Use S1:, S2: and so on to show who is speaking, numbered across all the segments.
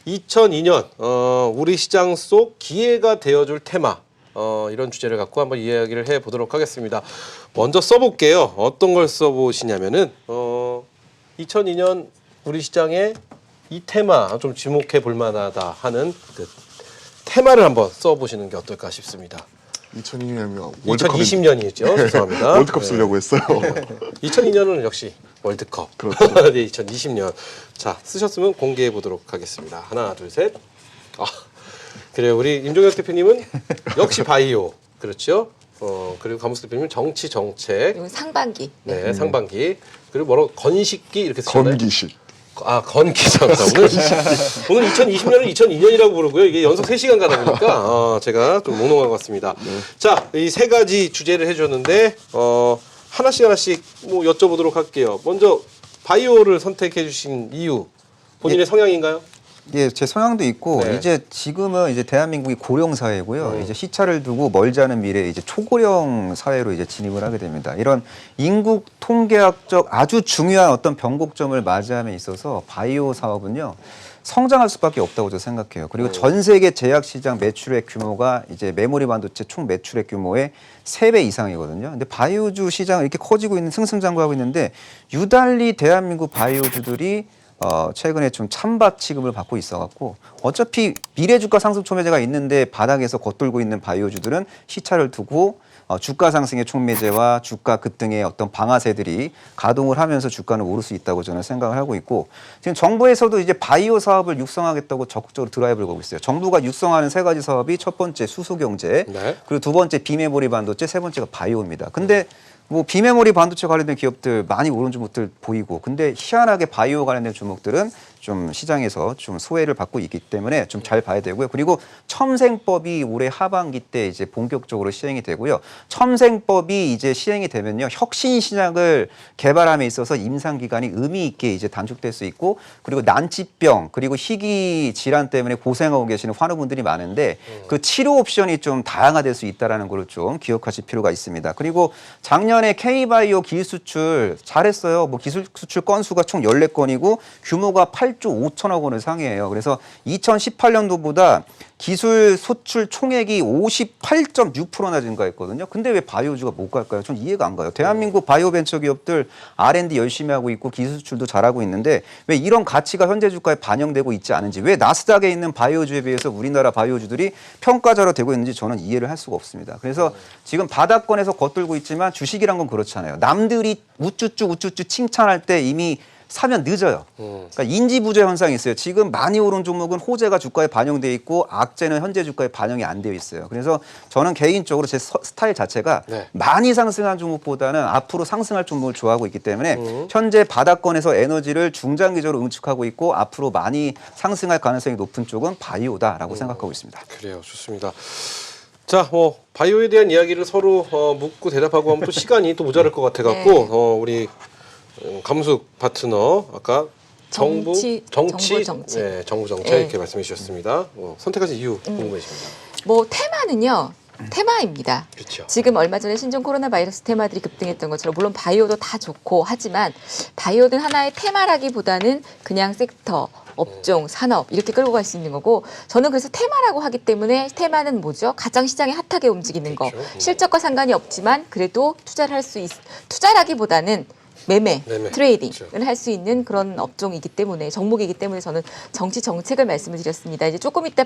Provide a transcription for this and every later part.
S1: 2002년 우리 시장 속 기회가 되어줄 테마 이런 주제를 갖고 한번 이야기를 해보도록 하겠습니다. 먼저 써볼게요. 어떤 걸 써보시냐면은 2002년 우리 시장의 이 테마 좀 지목해 볼 만하다 하는 그 테마를 한번 써보시는 게 어떨까 싶습니다.
S2: 2002년이면
S1: 2020년이죠. 죄송합니다.
S2: 월드컵 쓰려고 했어요.
S1: 2002년은 역시 월드컵.
S2: 그렇죠.
S1: 네, 2020년. 자, 쓰셨으면 공개해 보도록 하겠습니다. 하나, 둘, 셋. 그래요. 우리 임종혁 대표님은 역시 바이오. 그렇죠. 그리고 감우수 대표님은 정치 정책.
S3: 그리고 상반기.
S1: 네, 상반기. 그리고 뭐라고 건식기 이렇게 쓰셨나요?
S2: 건기식.
S1: 건기장. 오늘 2020년을 2002년이라고 부르고요. 이게 연속 3시간 가다 보니까 제가 좀 몽롱한 것 같습니다.
S2: 네.
S1: 자, 이 세 가지 주제를 해주셨는데 하나씩 뭐 여쭤보도록 할게요. 먼저 바이오를 선택해 주신 이유 본인의 성향인가요?
S4: 예, 제 성향도 있고
S1: 네.
S4: 이제 지금은 이제 대한민국이 고령 사회고요. 이제 시차를 두고 멀지 않은 미래에 이제 초고령 사회로 이제 진입을 하게 됩니다. 이런 인구 통계학적 아주 중요한 어떤 변곡점을 맞이함에 있어서 바이오 사업은요. 성장할 수밖에 없다고 저는 생각해요. 그리고 전 세계 제약 시장 매출액 규모가 이제 메모리 반도체 총 매출액 규모의 3배 이상이거든요. 근데 바이오주 시장은 이렇게 커지고 있는 승승장구하고 있는데 유달리 대한민국 바이오주들이 최근에 좀 찬밥 취급을 받고 있어갖고 어차피 미래 주가 상승 촉매제가 있는데 바닥에서 겉돌고 있는 바이오주들은 시차를 두고 주가 상승의 촉매제와 주가 급등의 어떤 방아쇠들이 가동을 하면서 주가는 오를 수 있다고 저는 생각을 하고 있고 지금 정부에서도 이제 바이오 사업을 육성하겠다고 적극적으로 드라이브를 걸고 있어요. 정부가 육성하는 3가지 사업이 첫 번째 수소경제,
S1: 네.
S4: 그리고 두 번째 비메모리 반도체, 세 번째가 바이오입니다. 근데 뭐 비메모리 반도체 관련된 기업들 많이 오른 주목들 보이고 근데 희한하게 바이오 관련된 주목들은 좀 시장에서 좀 소외를 받고 있기 때문에 좀 잘 봐야 되고요. 그리고 첨생법이 올해 하반기 때 이제 본격적으로 시행이 되고요. 첨생법이 이제 시행이 되면요. 혁신 신약을 개발함에 있어서 임상 기간이 의미 있게 이제 단축될 수 있고 그리고 난치병 그리고 희귀 질환 때문에 고생하고 계시는 환우분들이 많은데 그 치료 옵션이 좀 다양화될 수 있다라는 걸 좀 기억하실 필요가 있습니다. 그리고 작년에 K바이오 기술 수출 잘했어요. 뭐 기술 수출 건수가 총 14건이고 규모가 8조 5천억 원을 상회해요. 그래서 2018년도보다 기술 수출 총액이 58.6%나 증가했거든요. 근데 왜 바이오주가 못 갈까요? 전 이해가 안 가요. 대한민국 바이오 벤처 기업들 R&D 열심히 하고 있고 기술 수출도 잘하고 있는데 왜 이런 가치가 현재 주가에 반영되고 있지 않은지 왜 나스닥에 있는 바이오주에 비해서 우리나라 바이오주들이 평가자로 되고 있는지 저는 이해를 할 수가 없습니다. 그래서 지금 바닥권에서 겉돌고 있지만 주식이란 건 그렇잖아요. 남들이 우쭈쭈 칭찬할 때 이미 사면 늦어요. 그러니까 인지부조 현상이 있어요. 지금 많이 오른 종목은 호재가 주가에 반영돼 있고 악재는 현재 주가에 반영이 안 되어 있어요. 그래서 저는 개인적으로 제 스타일 자체가
S1: 네.
S4: 많이 상승한 종목보다는 앞으로 상승할 종목을 좋아하고 있기 때문에 현재 바닥권에서 에너지를 중장기적으로 응축하고 있고 앞으로 많이 상승할 가능성이 높은 쪽은 바이오다라고 생각하고 있습니다.
S1: 그래요. 좋습니다. 자, 바이오에 대한 이야기를 서로 묻고 대답하고 하면 또 시간이 또 모자랄 것 같아갖고
S3: 네.
S1: 우리 감숙 파트너 아까 정부
S3: 정책.
S1: 네, 정부 정책
S3: 네.
S1: 이렇게 말씀해 주셨습니다. 선택하신 이유 궁금해집니다.
S3: 뭐 테마는요. 테마입니다.
S1: 그렇죠.
S3: 지금 얼마 전에 신종 코로나 바이러스 테마들이 급등했던 것처럼 물론 바이오도 다 좋고 하지만 바이오는 하나의 테마라기보다는 그냥 섹터, 업종, 산업 이렇게 끌고 갈 수 있는 거고 저는 그래서 테마라고 하기 때문에 테마는 뭐죠? 가장 시장에 핫하게 움직이는 거.
S1: 그렇죠.
S3: 실적과 상관이 없지만 그래도 투자를 할 수 투자라기보다는 매매, 트레이딩을
S1: 그렇죠.
S3: 할 수 있는 그런 업종이기 때문에 종목이기 때문에 저는 정치 정책을 말씀을 드렸습니다. 이제 조금 이따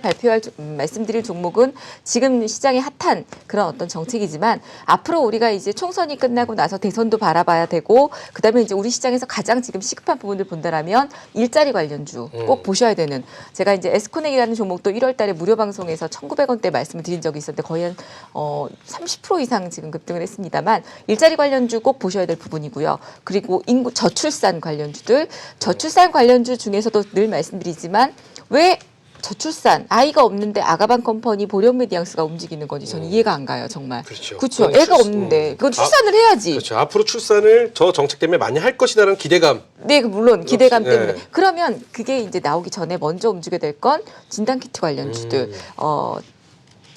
S3: 말씀드릴 종목은 지금 시장에 핫한 그런 어떤 정책이지만 앞으로 우리가 이제 총선이 끝나고 나서 대선도 바라봐야 되고 그다음에 이제 우리 시장에서 가장 지금 시급한 부분을 본다라면 일자리 관련주 꼭 보셔야 되는 제가 이제 에스코넥이라는 종목도 1월달에 무료 방송에서 1,900원대 말씀을 드린 적이 있었는데 거의 한 30% 이상 지금 급등을 했습니다만 일자리 관련주 꼭 보셔야 될 부분이고요. 그리고 인구 저출산 관련주들, 저출산 관련주 중에서도 늘 말씀드리지만 왜 저출산 아이가 없는데 아가방 컴퍼니 보령 메디앙스가 움직이는 건지 저는 이해가 안 가요 정말.
S1: 그렇죠.
S3: 그렇죠. 애가 없는데 그건 출산을 해야지.
S1: 그렇죠. 앞으로 출산을 저 정책 때문에 많이 할 것이라는 기대감.
S3: 네, 물론 기대감
S1: 그렇지.
S3: 때문에.
S1: 네.
S3: 그러면 그게 이제 나오기 전에 먼저 움직여야 될 건 진단키트 관련주들.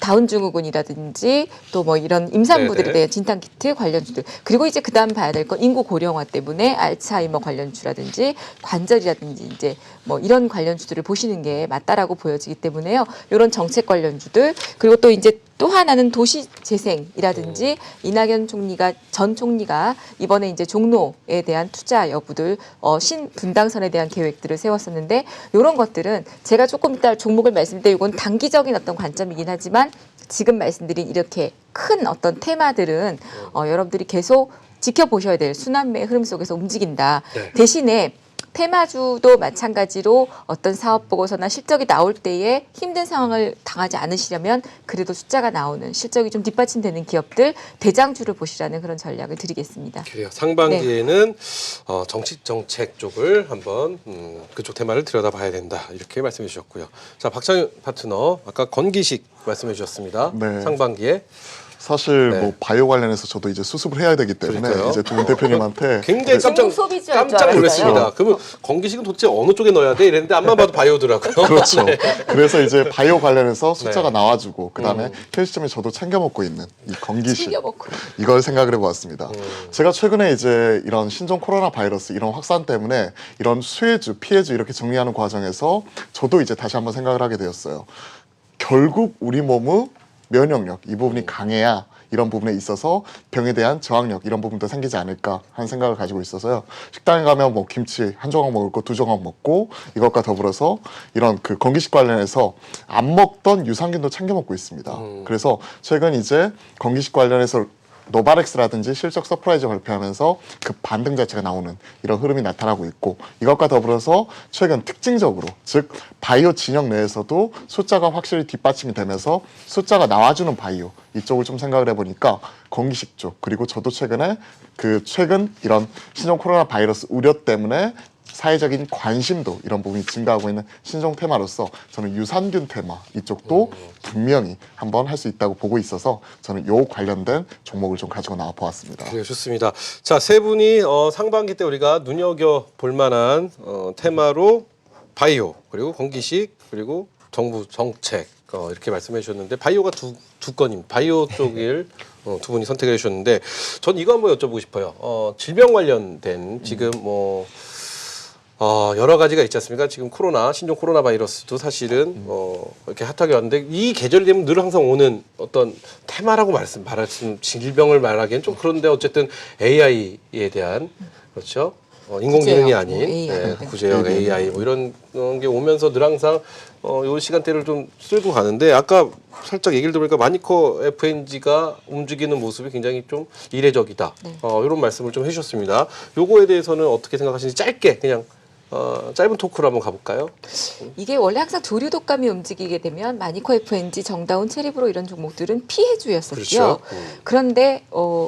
S3: 다운증후군이라든지 또 뭐 이런 임산부들에
S1: 네네.
S3: 대한 진단키트 관련주들 그리고 이제 그다음 봐야 될 건 인구 고령화 때문에 알츠하이머 관련주라든지 관절이라든지 이제 뭐 이런 관련주들을 보시는 게 맞다라고 보여지기 때문에요. 이런 정책 관련주들 그리고 또 이제 또 하나는 도시재생이라든지 이낙연 총리가 전 총리가 이번에 이제 종로에 대한 투자 여부들 신분당선에 대한 계획들을 세웠었는데 이런 것들은 제가 조금 이따 종목을 말씀드릴 때 이건 단기적인 어떤 관점이긴 하지만 지금 말씀드린 이렇게 큰 어떤 테마들은 여러분들이 계속 지켜보셔야 될 순환매의 흐름 속에서 움직인다.
S1: 네.
S3: 대신에 테마주도 마찬가지로 어떤 사업 보고서나 실적이 나올 때에 힘든 상황을 당하지 않으시려면 그래도 숫자가 나오는 실적이 좀 뒷받침되는 기업들 대장주를 보시라는 그런 전략을 드리겠습니다.
S1: 그래요. 상반기에는 정책 쪽을 한번 그쪽 테마를 들여다봐야 된다 이렇게 말씀해 주셨고요. 자 박찬윤 파트너 아까 건기식 말씀해 주셨습니다.
S2: 네.
S1: 상반기에
S2: 사실
S1: 네.
S2: 뭐 바이오 관련해서 저도 이제 수습을 해야 되기 때문에
S1: 그러니까요.
S2: 이제 동 대표님한테
S1: 굉장히
S3: 중국 소비주할 줄
S1: 깜짝
S3: 알았어요.
S1: 놀랐습니다. 그러면 건기식은 도대체 어느 쪽에 넣어야 돼 이랬는데 앞만 봐도 바이오더라고요.
S2: 그렇죠.
S1: 네.
S2: 그래서 이제 바이오 관련해서 숫자가
S1: 네.
S2: 나와주고 그다음에 현 시점에 저도 챙겨 먹고 있는 이 건기식
S3: 챙겨 먹고.
S2: 이걸 생각을 해보았습니다. 제가 최근에 이제 이런 신종 코로나 바이러스 이런 확산 때문에 이런 수혜주, 피해주 이렇게 정리하는 과정에서 저도 이제 다시 한번 생각을 하게 되었어요. 결국 우리 몸의 면역력 이 부분이 강해야 이런 부분에 있어서 병에 대한 저항력 이런 부분도 생기지 않을까 하는 생각을 가지고 있어서요. 식당에 가면 뭐 김치 한 조각 먹을 거 두 조각 먹고 이것과 더불어서 이런 그 건기식 관련해서 안 먹던 유산균도 챙겨 먹고 있습니다. 그래서 최근 이제 건기식 관련해서 노바렉스라든지 실적 서프라이즈 발표하면서 그 반등 자체가 나오는 이런 흐름이 나타나고 있고 이것과 더불어서 최근 특징적으로 즉 바이오 진영 내에서도 숫자가 확실히 뒷받침이 되면서 숫자가 나와주는 바이오 이쪽을 좀 생각을 해보니까 건기식 쪽 그리고 저도 최근 이런 신종 코로나 바이러스 우려 때문에 사회적인 관심도 이런 부분이 증가하고 있는 신종 테마로서 저는 유산균 테마 이쪽도 분명히 한번 할 수 있다고 보고 있어서 저는 요 관련된 종목을 좀 가지고 나와 보았습니다.
S1: 네, 좋습니다. 자, 세 분이 상반기 때 우리가 눈여겨 볼 만한 테마로 바이오 그리고 건기식 그리고 정부 정책 이렇게 말씀해 주셨는데 바이오가 두 건임 바이오 쪽을 두 분이 선택해 주셨는데 전 이거 한번 여쭤보고 싶어요. 질병 관련된 지금 뭐 여러 가지가 있지 않습니까? 지금 신종 코로나 바이러스도 사실은 이렇게 핫하게 왔는데 이 계절이 되면 늘 항상 오는 어떤 테마라고 말씀 질병을 말하기엔 좀 그런데 어쨌든 AI에 대한 그렇죠? 인공지능이
S3: 구제역,
S1: 아닌
S3: 뭐 AI, 네.
S1: 구제역 AI 뭐 이런 게 오면서 늘 항상 요 시간대를 좀 쓸고 가는데 아까 살짝 얘기를 들으니까 마니커 FNG가 움직이는 모습이 굉장히 좀 이례적이다.
S3: 네.
S1: 이런 말씀을 좀 해주셨습니다. 요거에 대해서는 어떻게 생각하시는지 짧게 그냥 짧은 토크로 한번 가볼까요?
S3: 이게 원래 항상 조류 독감이 움직이게 되면 마니코 FNG, 정다운, 체리브로 이런 종목들은 피해주였었죠.
S1: 그렇죠.
S3: 그런데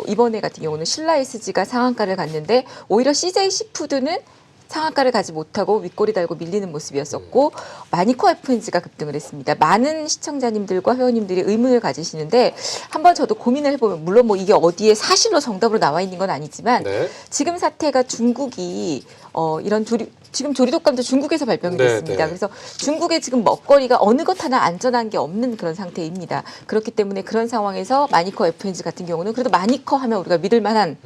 S3: 이번에 같은 경우는 신라 SG가 상한가를 갔는데 오히려 CJ 시푸드는 상한가를 가지 못하고 윗꼬리 달고 밀리는 모습이었었고 마니코 FNG가 급등을 했습니다. 많은 시청자님들과 회원님들이 의문을 가지시는데 한번 저도 고민을 해보면 물론 뭐 이게 어디에 사실로 정답으로 나와 있는 건 아니지만
S1: 네.
S3: 지금 사태가 중국이 이런 지금 조류독감도 중국에서 발병이
S1: 네,
S3: 됐습니다.
S1: 네.
S3: 그래서 중국의 지금 먹거리가 어느 것 하나 안전한 게 없는 그런 상태입니다. 그렇기 때문에 그런 상황에서 마니커 FNG 같은 경우는 그래도 마니커 하면 우리가 믿을 만한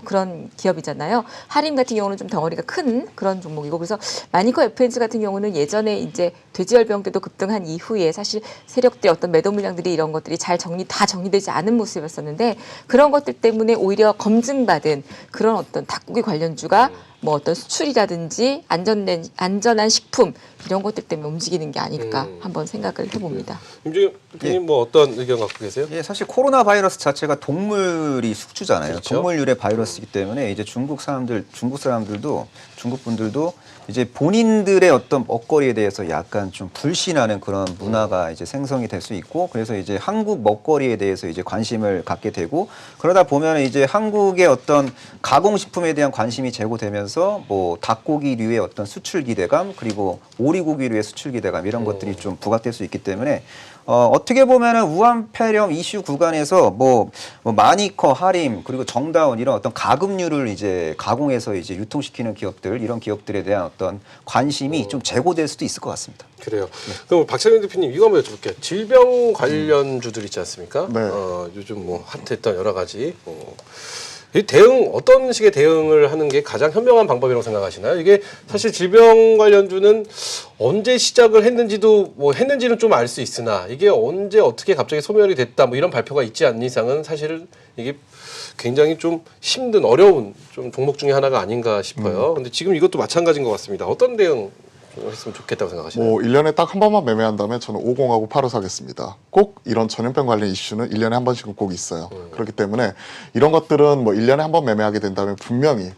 S3: 그런 기업이잖아요. 하림 같은 경우는 좀 덩어리가 큰 그런 종목이고 그래서 마니커 FNG 같은 경우는 예전에 이제 돼지열병 때도 급등한 이후에 사실 세력들 어떤 매도 물량들이 이런 것들이 다 정리되지 않은 모습이었었는데 그런 것들 때문에 오히려 검증받은 그런 어떤 닭고기 관련주가 뭐 어떤 수출이라든지 안전한 식품 이런 것들 때문에 움직이는 게 아닐까 한번 생각을 해봅니다.
S1: 임종현 대표님 뭐 어떤 의견 갖고 계세요?
S4: 예, 사실 코로나 바이러스 자체가 동물이 숙주잖아요.
S1: 그렇죠.
S4: 동물류의 바이러스이기 때문에 이제 중국 사람들도 중국 분들도 이제 본인들의 어떤 먹거리에 대해서 약간 좀 불신하는 그런 문화가 이제 생성이 될 수 있고 그래서 이제 한국 먹거리에 대해서 이제 관심을 갖게 되고 그러다 보면 이제 한국의 어떤 가공식품에 대한 관심이 제고되면서 관련해서 뭐 닭고기류의 어떤 수출 기대감 그리고 오리고기류의 수출 기대감 이런 것들이 좀 부각될 수 있기 때문에 어떻게 보면은 우한 폐렴 이슈 구간에서 뭐 마니커, 하림 그리고 정다운 이런 어떤 가금류를 이제 가공해서 이제 유통시키는 기업들 이런 기업들에 대한 어떤 관심이 좀 제고될 수도 있을 것 같습니다.
S1: 그래요. 그럼 박찬현 대표님 이거 한번 여쭤볼게요. 질병 관련주들 있지 않습니까?
S2: 네.
S1: 요즘 뭐 핫했던 여러 가지. 이 대응 어떤 식의 대응을 하는 게 가장 현명한 방법이라고 생각하시나요? 이게 사실 질병 관련주는 언제 시작을 했는지도 뭐 했는지는 좀 알 수 있으나 이게 언제 어떻게 갑자기 소멸이 됐다 뭐 이런 발표가 있지 않는 이상은 사실은 이게 굉장히 좀 힘든 어려운 좀 종목 중에 하나가 아닌가 싶어요. 근데 지금 이것도 마찬가지인 것 같습니다. 어떤 대응 좀 했으면 좋겠다고 생각하시나요?
S2: 뭐 1년에 딱 한 번만 매매한다면 저는 50하고 8호 사겠습니다. 꼭 이런 전염병 관련 이슈는 1년에 한 번씩은 꼭 있어요. 그렇기 때문에 이런 것들은 뭐 1년에 한 번 매매하게 된다면 분명히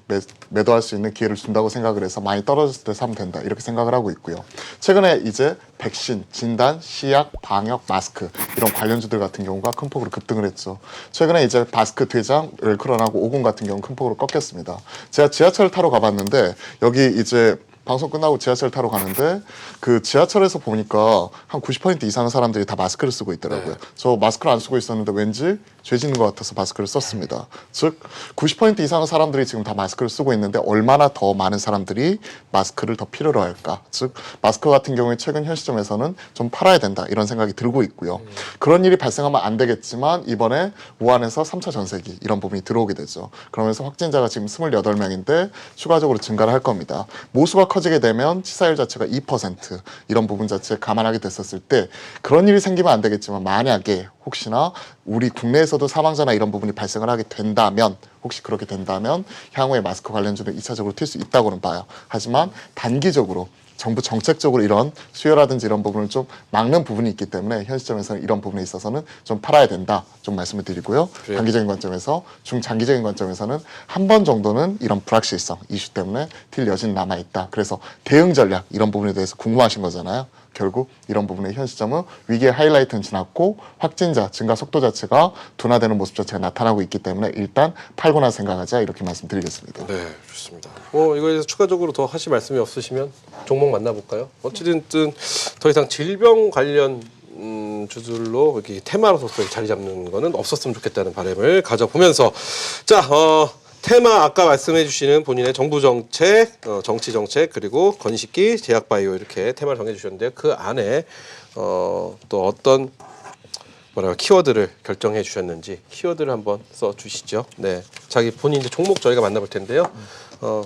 S2: 매도할 수 있는 기회를 준다고 생각을 해서 많이 떨어졌을 때 사면 된다 이렇게 생각을 하고 있고요. 최근에 이제 백신, 진단, 시약, 방역, 마스크 이런 관련주들 같은 경우가 큰 폭으로 급등을 했죠. 최근에 이제 바스크 퇴장, 웰크런하고 오공 같은 경우는 큰 폭으로 꺾였습니다. 제가 지하철 타러 가봤는데 여기 이제 방송 끝나고 지하철 타러 가는데 그 지하철에서 보니까 한 90% 이상의 사람들이 다 마스크를 쓰고 있더라고요.
S1: 네.
S2: 저 마스크를 안 쓰고 있었는데 왠지 죄 짓는 것 같아서 마스크를 썼습니다. 즉 90% 이상의 사람들이 지금 다 마스크를 쓰고 있는데 얼마나 더 많은 사람들이 마스크를 더 필요로 할까? 즉 마스크 같은 경우에 최근 현 시점에서는 좀 팔아야 된다 이런 생각이 들고 있고요. 그런 일이 발생하면 안 되겠지만 이번에 우한에서 3차 전세기 이런 부분이 들어오게 되죠. 그러면서 확진자가 지금 28명인데 추가적으로 증가를 할 겁니다. 모수가 커지게 되면 치사율 자체가 2% 이런 부분 자체 감안하게 됐었을 때 그런 일이 생기면 안 되겠지만 만약에 혹시나 우리 국내에서도 사망자나 이런 부분이 발생을 하게 된다면 혹시 그렇게 된다면 향후에 마스크 관련주는 2차적으로 튈 수 있다고는 봐요. 하지만 단기적으로 정부 정책적으로 이런 수요라든지 이런 부분을 좀 막는 부분이 있기 때문에 현 시점에서는 이런 부분에 있어서는 좀 팔아야 된다 좀 말씀을 드리고요.
S1: 그래요.
S2: 단기적인 관점에서 중장기적인 관점에서는 한 번 정도는 이런 불확실성 이슈 때문에 튈 여지는 남아있다. 그래서 대응 전략 이런 부분에 대해서 궁금하신 거잖아요. 결국 이런 부분의 현 시점은 위기의 하이라이트는 지났고 확진자 증가 속도 자체가 둔화되는 모습 자체가 나타나고 있기 때문에 일단 팔거나 생각하자 이렇게 말씀드리겠습니다.
S1: 네, 좋습니다. 이거에 대해서 추가적으로 더 하실 말씀이 없으시면 종목 만나볼까요? 어찌든 더 이상 질병 관련 주들로 이렇게 테마로서 자리 잡는 거는 없었으면 좋겠다는 바람을 가져보면서 자, 테마 아까 말씀해 주시는 본인의 정부 정책, 정치 정책 그리고 건식기, 제약바이오 이렇게 테마를 정해 주셨는데요. 그 안에 또 어떤 키워드를 결정해 주셨는지 키워드를 한번 써 주시죠. 네, 자기 본인 이제 종목 저희가 만나볼 텐데요.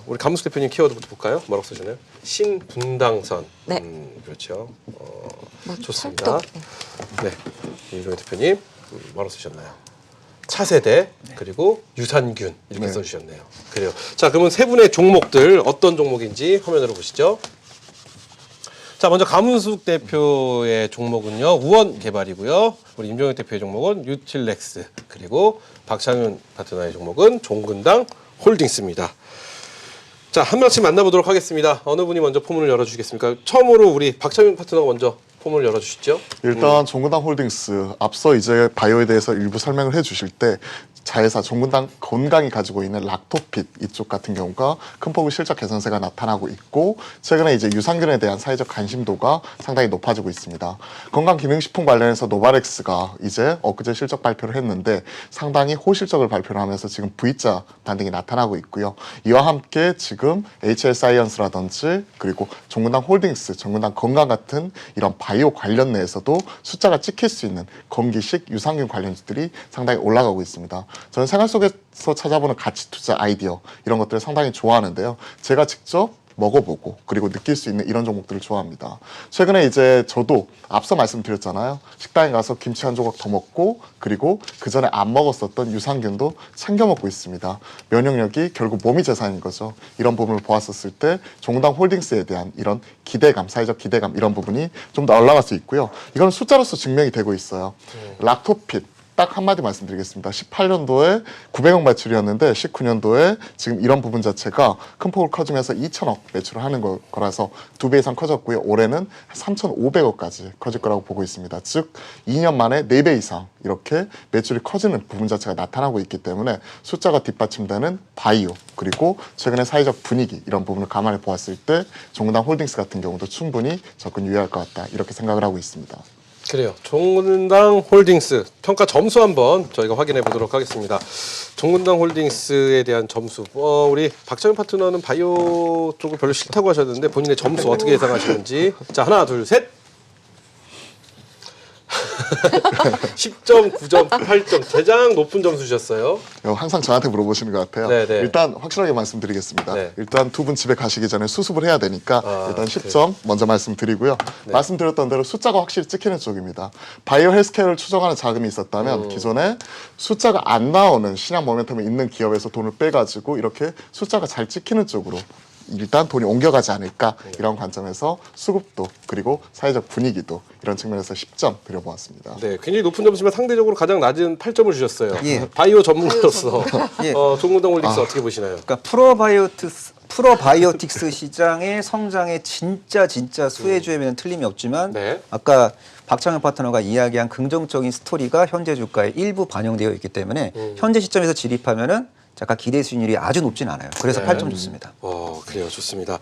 S1: 우리 감수 대표님 키워드부터 볼까요? 뭐라고 쓰셨나요? 신분당선.
S3: 네.
S1: 그렇죠.
S3: 뭐
S1: 좋습니다.
S3: 철도, 네.
S1: 네, 이종현 대표님 뭐라고 쓰셨나요? 차세대 그리고 유산균 이렇게
S2: 네.
S1: 써주셨네요. 그래요. 자, 그러면 세 분의 종목들 어떤 종목인지 화면으로 보시죠. 자, 먼저 감은숙 대표의 종목은요 우원개발이고요. 우리 임종혁 대표의 종목은 유틸렉스 그리고 박창윤 파트너의 종목은 종근당 홀딩스입니다. 자, 한 명씩 만나보도록 하겠습니다. 어느 분이 먼저 포문을 열어주시겠습니까? 처음으로 우리 박창윤 파트너가 먼저 포문을 열어주시죠.
S2: 일단 종근당 홀딩스 앞서 이제 바이오에 대해서 일부 설명을 해주실 때 자회사 종근당 건강이 가지고 있는 락토핏 이쪽 같은 경우가 큰 폭의 실적 개선세가 나타나고 있고 최근에 이제 유산균에 대한 사회적 관심도가 상당히 높아지고 있습니다. 건강기능식품 관련해서 노바렉스가 이제 엊그제 실적 발표를 했는데 상당히 호실적을 발표를 하면서 지금 V자 반등이 나타나고 있고요. 이와 함께 지금 HL사이언스라든지 그리고 종근당 홀딩스, 종근당 건강 같은 이런 바이오 관련 내에서도 숫자가 찍힐 수 있는 건기식 유산균 관련주들이 상당히 올라가고 있습니다. 저는 생활 속에서 찾아보는 가치 투자 아이디어 이런 것들을 상당히 좋아하는데요. 제가 직접 먹어보고 그리고 느낄 수 있는 이런 종목들을 좋아합니다. 최근에 이제 저도 앞서 말씀드렸잖아요. 식당에 가서 김치 한 조각 더 먹고 그리고 그 전에 안 먹었었던 유산균도 챙겨 먹고 있습니다. 면역력이 결국 몸이 재산인 거죠. 이런 부분을 보았었을 때 종당 홀딩스에 대한 이런 기대감, 사회적 기대감 이런 부분이 좀 더 올라갈 수 있고요. 이건 숫자로서 증명이 되고 있어요. 락토핏 딱 한마디 말씀드리겠습니다. 18년도에 900억 매출이었는데 19년도에 지금 이런 부분 자체가 큰 폭으로 커지면서 2천억 매출을 하는 거라서 2배 이상 커졌고요. 올해는 3,500억까지 커질 거라고 보고 있습니다. 즉 2년 만에 4배 이상 이렇게 매출이 커지는 부분 자체가 나타나고 있기 때문에 숫자가 뒷받침되는 바이오 그리고 최근의 사회적 분위기 이런 부분을 감안해 보았을 때 종근당 홀딩스 같은 경우도 충분히 접근 유효할 것 같다 이렇게 생각을 하고 있습니다.
S1: 그래요. 종근당 홀딩스 평가 점수 한번 저희가 확인해 보도록 하겠습니다. 종근당 홀딩스에 대한 점수. 우리 박정현 파트너는 바이오 쪽을 별로 싫다고 하셨는데 본인의 점수 어떻게 예상하시는지. 자, 하나, 둘, 셋. 10점, 9점, 8점. 가장 높은 점수 주셨어요.
S2: 항상 저한테 물어보시는 것 같아요.
S1: 네네.
S2: 일단 확실하게 말씀드리겠습니다.
S1: 네.
S2: 일단 두 분 집에 가시기 전에 수습을 해야 되니까 일단 10점 먼저 말씀드리고요.
S1: 네.
S2: 말씀드렸던 대로 숫자가 확실히 찍히는 쪽입니다. 바이오 헬스케어를 추정하는 자금이 있었다면 기존에 숫자가 안 나오는 신약 모멘텀이 있는 기업에서 돈을 빼가지고 이렇게 숫자가 잘 찍히는 쪽으로 일단 돈이 옮겨가지 않을까 이런 관점에서 수급도 그리고 사회적 분위기도 이런 측면에서 10점 드려보았습니다.
S1: 네, 굉장히 높은 점수지만 상대적으로 가장 낮은 8점을 주셨어요.
S4: 예.
S1: 바이오 전문가로서
S4: 예.
S1: 종근당 홀딩스 어떻게 보시나요?
S4: 그러니까 프로바이오틱스 시장의 성장에 진짜 수혜주에는 틀림이 없지만
S1: 네.
S4: 아까 박창현 파트너가 이야기한 긍정적인 스토리가 현재 주가에 일부 반영되어 있기 때문에 현재 시점에서 진입하면은 잠깐 기대 수익률이 아주 높진 않아요. 그래서
S1: 네.
S4: 8점 좋습니다.
S1: 그래요. 좋습니다.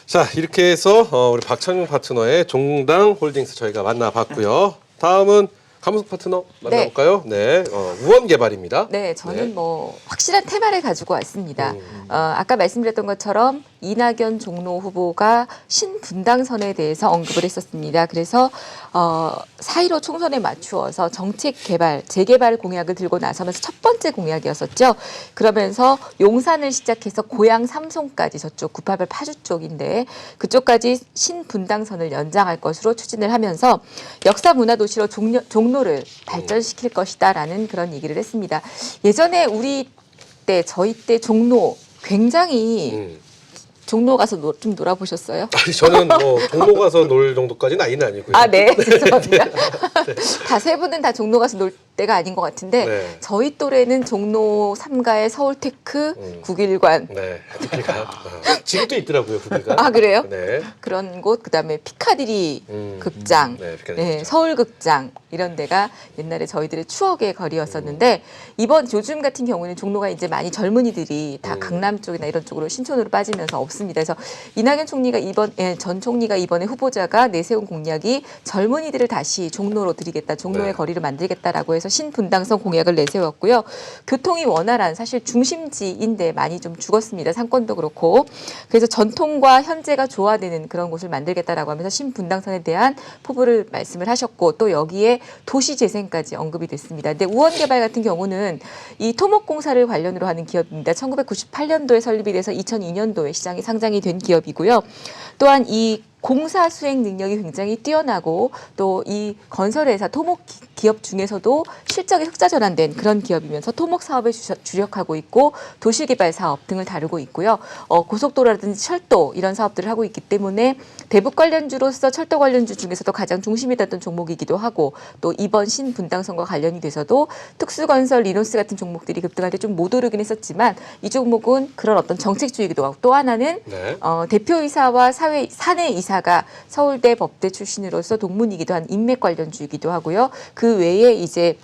S1: 자, 이렇게 해서 우리 박창용 파트너의 종당 홀딩스 저희가 만나봤고요. 다음은 감석 파트너 만나볼까요? 네, 우원 개발입니다.
S3: 네, 저는
S1: 네.
S3: 뭐 확실한 테마를 가지고 왔습니다. 아까 말씀드렸던 것처럼 이낙연 종로 후보가 신분당선에 대해서 언급을 했었습니다. 그래서 4.15 총선에 맞추어서 정책 개발, 재개발 공약을 들고 나서면서 첫 번째 공약이었었죠. 그러면서 용산을 시작해서 고양 삼송까지 저쪽 988 파주 쪽인데 그쪽까지 신분당선을 연장할 것으로 추진을 하면서 역사 문화 도시로 종로를 발전시킬 것이다라는 그런 얘기를 했습니다. 예전에 저희 때 종로 굉장히 종로 가서 좀 놀아보셨어요?
S1: 아니, 저는 뭐 종로 가서 놀 정도까지는 아니는 아니고요.
S3: 아, 네. 죄송합니다. 다 세 분은 다 종로 가서 놀 때가 아닌 것 같은데
S1: 네.
S3: 저희 또래는 종로 3가의 서울테크, 국일관
S1: 네, 거기가 지금도 있더라고요, 거기가.
S3: 아, 그래요?
S1: 네.
S3: 그런 곳, 그다음에 피카디리 극장,
S1: 네, 피카디리 극장.
S3: 서울극장 이런 데가 옛날에 저희들의 추억의 거리였었는데 이번 요즘 같은 경우는 종로가 이제 많이 젊은이들이 다 강남 쪽이나 이런 쪽으로 신촌으로 빠지면서 없습니다. 그래서 이낙연 총리가 전 총리가 이번에 후보자가 내세운 공약이 젊은이들을 다시 종로로 들이겠다, 종로의
S1: 네.
S3: 거리를 만들겠다라고 해서 신분당선 공약을 내세웠고요. 교통이 원활한 사실 중심지인데 많이 좀 죽었습니다. 상권도 그렇고. 그래서 전통과 현재가 조화되는 그런 곳을 만들겠다라고 하면서 신분당선에 대한 포부를 말씀을 하셨고 또 여기에 도시재생까지 언급이 됐습니다. 근데 우원개발 같은 경우는 이 토목공사를 관련으로 하는 기업입니다. 1998년도에 설립이 돼서 2002년도에 시장에 상장이 된 기업이고요. 또한 이 공사 수행 능력이 굉장히 뛰어나고 또 이 건설회사 토목 기업 중에서도 실적이 흑자전환된 그런 기업이면서 토목 사업에 주력하고 있고 도시개발 사업 등을 다루고 있고요. 고속도로라든지 철도 이런 사업들을 하고 있기 때문에 대북 관련주로서 철도 관련주 중에서도 가장 중심이 됐던 종목이기도 하고 또 이번 신분당선과 관련이 돼서도 특수건설, 리노스 같은 종목들이 급등할 때 좀 못 오르긴 했었지만 이 종목은 그런 어떤 정책주이기도 하고 또 하나는
S1: 네.
S3: 대표이사와 사내이사가 서울대 법대 출신으로서 동문이기도 한 인맥 관련주이기도 하고요. 그 외에 이제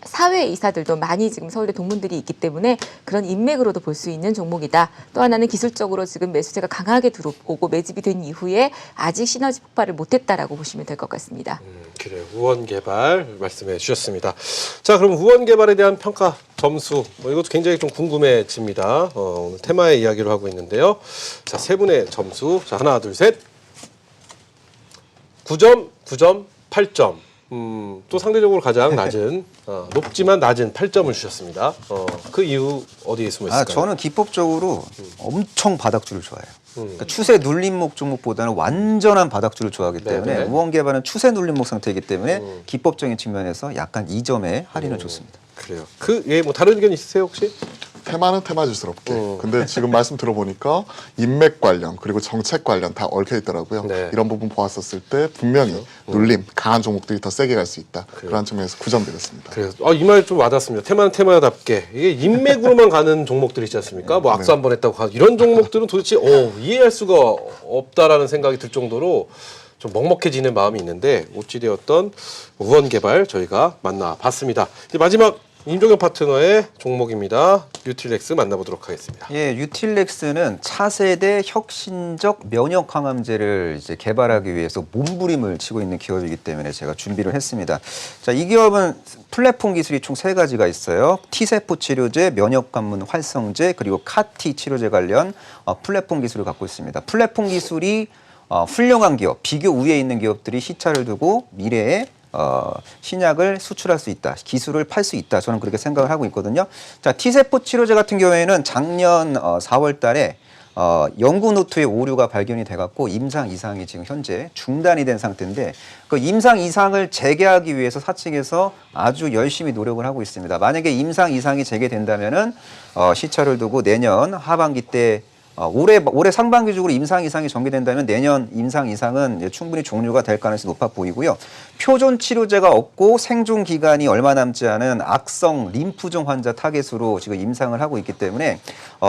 S3: 사회 이사들도 많이 지금 서울대 동문들이 있기 때문에 그런 인맥으로도 볼 수 있는 종목이다. 또 하나는 기술적으로 지금 매수세가 강하게 들어오고 매집이 된 이후에 아직 시너지 폭발을 못했다라고 보시면 될 것 같습니다.
S1: 그래요. 우원 개발 말씀해 주셨습니다. 자, 그럼 우원 개발에 대한 평가 점수 이것도 굉장히 좀 궁금해집니다. 오늘 테마의 이야기를 하고 있는데요. 자, 세 분의 점수. 자, 하나, 둘, 셋. 9점, 9점, 8점. 또 상대적으로 가장 낮은 높지만 낮은 8점을 주셨습니다. 그 이유 어디에 숨어 있을까요?
S4: 저는 기법적으로 엄청 바닥주를 좋아해요. 그러니까 추세 눌림목 종목보다는 완전한 바닥주를 좋아하기 때문에
S1: 네네.
S4: 우원개발은 추세 눌림목 상태이기 때문에 기법적인 측면에서 약간 2점의 할인을 줬습니다.
S1: 그래요. 뭐 다른 의견 있으세요 혹시?
S2: 테마는 테마주스럽게. 근데 지금 말씀 들어보니까 인맥 관련 그리고 정책 관련 다 얽혀 있더라고요.
S1: 네.
S2: 이런 부분 보았었을 때 분명히 눌림, 강한 종목들이 더 세게 갈 수 있다. 그런 측면에서 9점 드렸습니다.
S1: 그래요. 이 말 좀 와닿습니다. 테마는 테마답게 이게 인맥으로만 가는 종목들이 있지 않습니까? 뭐 악수 한 번 했다고 이런 종목들은 도대체 이해할 수가 없다라는 생각이 들 정도로 좀 먹먹해지는 마음이 있는데 어찌되었던 우원개발 저희가 만나봤습니다. 이제 마지막 임종현 파트너의 종목입니다. 뉴틸렉스 만나보도록 하겠습니다.
S4: 예, 뉴틸렉스는 차세대 혁신적 면역 항암제를 이제 개발하기 위해서 몸부림을 치고 있는 기업이기 때문에 제가 준비를 했습니다. 자, 이 기업은 플랫폼 기술이 총 3가지가 있어요. T세포 치료제, 면역 관문 활성제, 그리고 CAR-T 치료제 관련 플랫폼 기술을 갖고 있습니다. 플랫폼 기술이 훌륭한 기업, 비교 우위에 있는 기업들이 시차를 두고 미래에 신약을 수출할 수 있다, 기술을 팔 수 있다. 저는 그렇게 생각을 하고 있거든요. 자, T세포 치료제 같은 경우에는 작년 4월 달에 연구 노트에 오류가 발견이 돼갖고 임상 이상이 지금 현재 중단이 된 상태인데 그 임상 이상을 재개하기 위해서 사측에서 아주 열심히 노력을 하고 있습니다. 만약에 임상 이상이 재개된다면은 시차를 두고 내년 하반기 때 올해 상반기 쪽으로 임상 이상이 전개된다면 내년 임상 이상은 이제 충분히 종료가 될 가능성이 높아 보이고요. 표존 치료제가 없고 생존 기간이 얼마 남지 않은 악성 림프종 환자 타겟으로 지금 임상을 하고 있기 때문에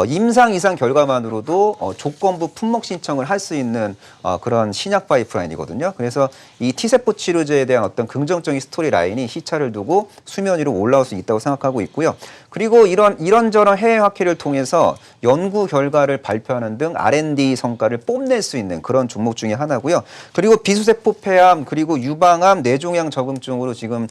S4: 임상 이상 결과만으로도 조건부 품목 신청을 할 수 있는 그런 신약 파이프라인이거든요. 그래서 이 T세포 치료제에 대한 어떤 긍정적인 스토리 라인이 시차를 두고 수면 위로 올라올 수 있다고 생각하고 있고요. 그리고 이런저런 해외 학회를 통해서 연구 결과를 발표하는 등 R&D 성과를 뽐낼 수 있는 그런 종목 중에 하나고요. 그리고 비수세포 폐암 그리고 유방암 뇌종양 적응증으로 지금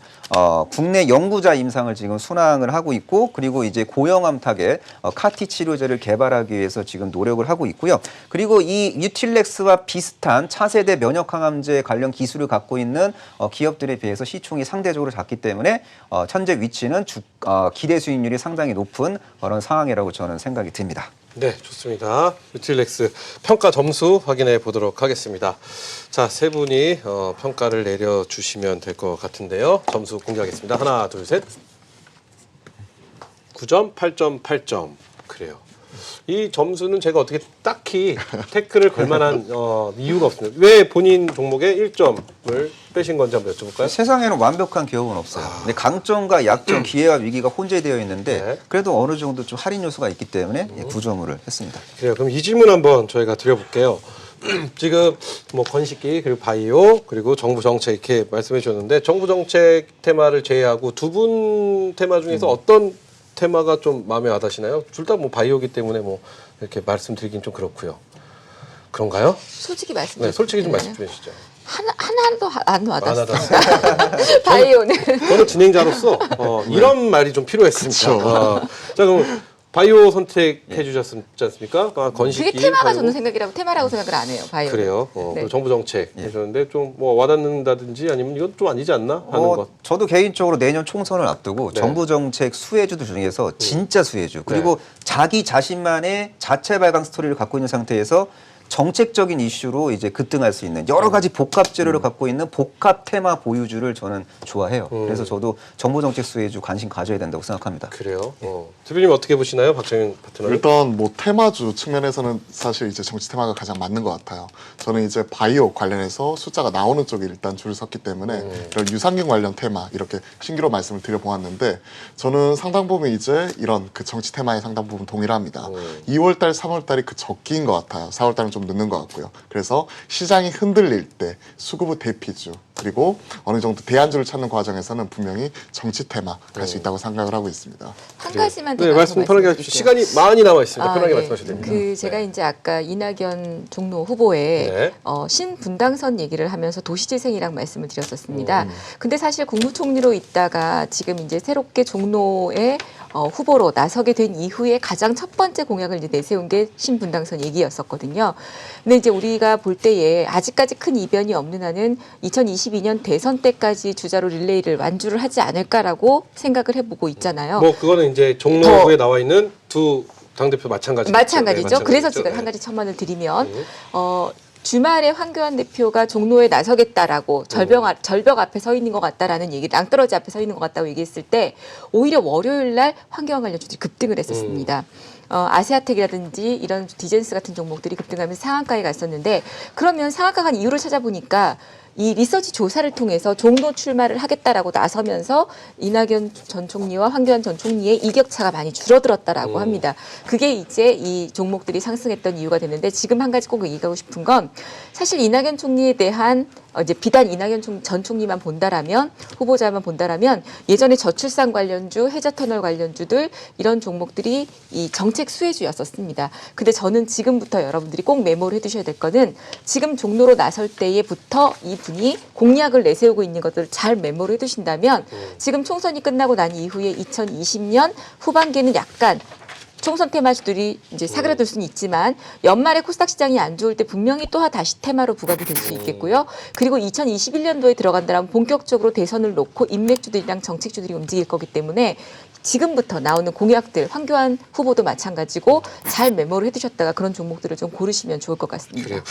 S4: 국내 연구자 임상을 지금 순항을 하고 있고 그리고 이제 고형암 타겟 CAR-T 치료제를 개발하기 위해서 지금 노력을 하고 있고요. 그리고 이 뉴틸렉스와 비슷한 차세대 면역항암제 관련 기술을 갖고 있는 기업들에 비해서 시총이 상대적으로 작기 때문에 현재 위치는 기대 수익률이 상당히 높은 그런 상황이라고 저는 생각이 듭니다.
S1: 네, 좋습니다. 뉴틸렉스 평가 점수 확인해 보도록 하겠습니다. 자, 세 분이 평가를 내려주시면 될 것 같은데요. 점수 공개하겠습니다. 하나, 둘, 셋. 9점, 8점, 8점. 그래요. 이 점수는 제가 어떻게 딱히 태클을 걸 만한 이유가 없습니다. 왜 본인 종목에 1점을 빼신 건지 한번 여쭤볼까요?
S4: 세상에는 완벽한 기업은 없어요. 근데 강점과 약점, 기회와 위기가 혼재되어 있는데
S1: 네.
S4: 그래도 어느 정도 좀 할인 요소가 있기 때문에 9점을 했습니다.
S1: 그래요. 그럼 이 질문 한번 저희가 드려볼게요. 지금 뭐 건식기 그리고 바이오 그리고 정부 정책 이렇게 말씀해 주셨는데 정부 정책 테마를 제외하고 두 분 테마 중에서 어떤 테마가 좀 마음에 와닿으시나요? 둘 다 뭐 바이오기 때문에 뭐 이렇게 말씀드리긴 좀 그렇고요. 그런가요?
S3: 솔직히 말씀드리면
S1: 네, 솔직히 좀 말씀 주시죠.
S3: 하나도 안 와닿았어요.
S1: 와닿았어요.
S3: 바이오는.
S1: 저는 진행자로서 이런 말이 좀 필요했습니다. 자, 그럼 바이오 선택해 주셨지 않습니까? 건식기.
S3: 그게 테마가
S1: 바이오.
S3: 저는 테마라고 생각을 안 해요. 바이오.
S1: 그래요.
S3: 네.
S1: 그리고 정부 정책 해주셨는데 좀 뭐 와닿는다든지 아니면 이건 좀 아니지 않나 하는 것.
S4: 저도 개인적으로 내년 총선을 앞두고
S1: 네.
S4: 정부 정책 수혜주들 중에서 진짜 수혜주 그리고 자기 자신만의 자체 발광 스토리를 갖고 있는 상태에서 정책적인 이슈로 이제 급등할 수 있는 여러 가지 복합 재료를 갖고 있는 복합 테마 보유주를 저는 좋아해요. 그래서 저도 정부 정책 수혜주 관심 가져야 된다고 생각합니다.
S1: 그래요. 대표님 어떻게 보시나요, 박정현 파트너님?
S2: 일단 뭐 테마주 측면에서는 사실 이제 정치 테마가 가장 맞는 것 같아요. 저는 이제 바이오 관련해서 숫자가 나오는 쪽에 일단 줄을 섰기 때문에 이런 유산균 관련 테마 이렇게 신규로 말씀을 드려보았는데 저는 상당 부분 이제 이런 그 정치 테마에 상당 부분 동일합니다. 2월달, 3월달이 그 적기인 것 같아요. 4월달은 좀 늦는 것 같고요. 그래서 시장이 흔들릴 때 수급의 대피주 그리고 어느 정도 대안주를 찾는 과정에서는 분명히 정치 테마 갈 수 있다고 생각을 하고 있습니다.
S3: 한 가지만 더
S1: 네, 말씀 편하게 하십시오. 시간이 많이 남아 있습니다. 편하게 말씀하셔도 됩니다.
S3: 제가 이제 아까 이낙연 종로 후보의
S1: 네.
S3: 신분당선 얘기를 하면서 도시재생이랑 말씀을 드렸었습니다. 근데 사실 국무총리로 있다가 지금 이제 새롭게 종로에 후보로 나서게 된 이후에 가장 첫 번째 공약을 이제 내세운 게 신분당선 얘기였었거든요. 근데 이제 우리가 볼 때에 아직까지 큰 이변이 없는 한은 2022년 대선 때까지 주자로 릴레이를 완주를 하지 않을까라고 생각을 해보고 있잖아요.
S1: 뭐 그거는 이제 종로구에 나와 있는 두 당대표 마찬가지죠.
S3: 마찬가지죠.
S1: 네,
S3: 그래서
S1: 마찬가지죠.
S3: 제가 한 가지 첨언을 드리면 주말에 황교안 대표가 종로에 나서겠다라고 절벽 앞에 서 있는 것 같다라는 얘기, 낭떠러지 앞에 서 있는 것 같다고 얘기했을 때 오히려 월요일 날 황교안 관련 주들이 급등을 했었습니다. 아세아텍이라든지 이런 디젠스 같은 종목들이 급등하면서 상한가에 갔었는데 그러면 상한가 간 이유를 찾아보니까 이 리서치 조사를 통해서 종로 출마를 하겠다라고 나서면서 이낙연 전 총리와 황교안 전 총리의 이격차가 많이 줄어들었다라고 합니다. 그게 이제 이 종목들이 상승했던 이유가 됐는데 지금 한 가지 꼭 얘기하고 싶은 건 사실 이낙연 총리에 대한 이제 비단 이낙연 전 총리만 본다라면 후보자만 본다라면 예전에 저출산 관련주, 해저터널 관련주들 이런 종목들이 이 정책 수혜주였었습니다. 근데 저는 지금부터 여러분들이 꼭 메모를 해두셔야 될 거는 지금 종로로 나설 때에부터 이 분이 공약을 내세우고 있는 것들을 잘 메모를 해두신다면 지금 총선이 끝나고 난 이후에 2020년 후반기에는 약간 총선 테마주들이 이제 사그라들 수는 있지만 연말에 코스닥 시장이 안 좋을 때 분명히 또 다시 테마로 부각이 될 수 있겠고요. 그리고 2021년도에 들어간다면 본격적으로 대선을 놓고 인맥주들이랑 정책주들이 움직일 거기 때문에 지금부터 나오는 공약들 황교안 후보도 마찬가지고 잘 메모를 해두셨다가 그런 종목들을 좀 고르시면 좋을 것 같습니다.
S1: 그래요.